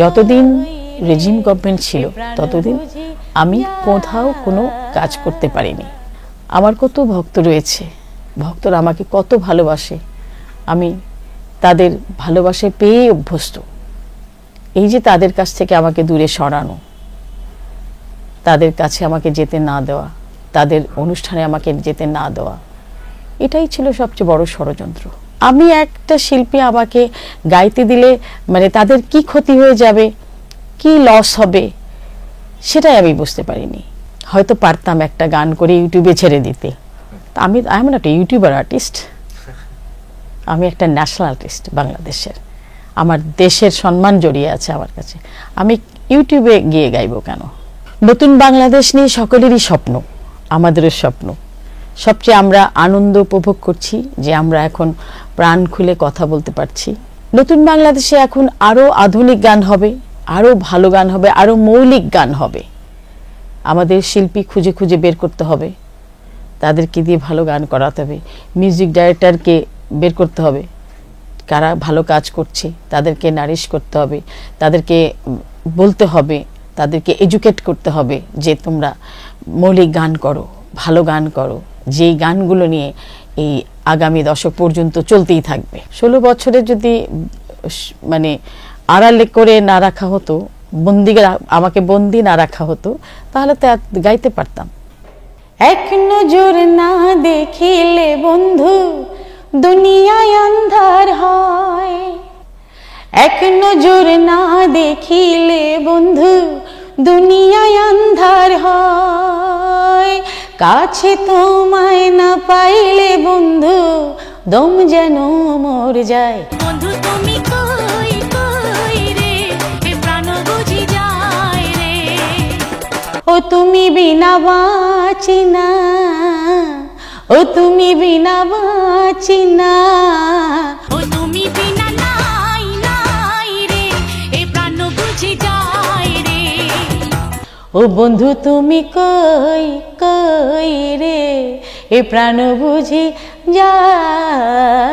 যতদিন regime government ছিল ততদিন আমি কোথাও কোনো কাজ করতে পারিনি। আমার কত ভক্ত রয়েছে, ভক্তরা আমাকে কত ভালোবাসে, আমি তাদের ভালোবাসা পেয়ে অভ্যস্ত। এই যে তাদের কাছ থেকে আমাকে দূরে সরানো, তাদের কাছে আমাকে যেতে না দেওয়া, তাদের অনুষ্ঠানে আমাকে যেতে না দেওয়া, এটাই ছিল সবচেয়ে বড় ষড়যন্ত্র। আমি একটা শিল্পী, আমাকে গাইতে দিলে মানে তাদের কি ক্ষতি হয়ে যাবে, কি লস হবে, সেটাই আমি বুঝতে পারিনি। হয়তো পারতাম একটা গান করে ইউটিউবে ছেড়ে দিতে। আমি এমন একটা ইউটিউবার আর্টিস্ট, আমি একটা ন্যাশনাল আর্টিস্ট বাংলাদেশের, আমার দেশের সম্মান জড়িয়ে আছে আমার কাছে। আমি ইউটিউবে গিয়ে গাইবো কেন? নতুন বাংলাদেশ নিয়ে সকলেরই স্বপ্ন, আমাদেরও স্বপ্ন। সবচেয়ে আমরা আনন্দ উপভোগ করছি যে আমরা এখন প্রাণ খুলে কথা বলতে পারছি। নতুন বাংলাদেশে এখন আরও আধুনিক গান হবে, আরও ভালো গান হবে, আরও মৌলিক গান হবে। আমাদের শিল্পী খুঁজে খুঁজে বের করতে হবে, তাদেরকে দিয়ে ভালো গান করাতে হবে। মিউজিক ডাইরেক্টরকে বের করতে হবে, কারা ভালো কাজ করছে, তাদেরকে নারিশ করতে হবে, তাদেরকে বলতে হবে, তাদেরকে এডুকেট করতে হবে যে তোমরা মৌলিক গান করো, ভালো গান করো, যেই গানগুলো নিয়ে এই আগামী দশক পর্যন্ত চলতেই থাকবে। 16 বছরে যদি মানে আড়ালে করে না রাখা হতো, আমাকে বন্দি না রাখা হতো, তাহলে তো গাইতে পারতাম। এক নজর না দেখিলে বন্ধু দুনিয়ায় আন্ধার হয়, এক নজর না দেখিলে বন্ধু দুনিয়ায় আন্ধার হয়। কাছে তোমায় না পাইলে বন্ধু দম যেন মর যায়। বন্ধু তুমি কই কই রে, এ প্রাণ বুঝি যায় রে। ও তুমি বিনা বাঁচি না, ও তুমি বিনা বাঁচি না, ও তুমি বিনা নাই নাই রে, এ প্রাণ বুঝি যায় রে। ও বন্ধু তুমি কই কই রে, এ প্রাণ বুঝি যায়।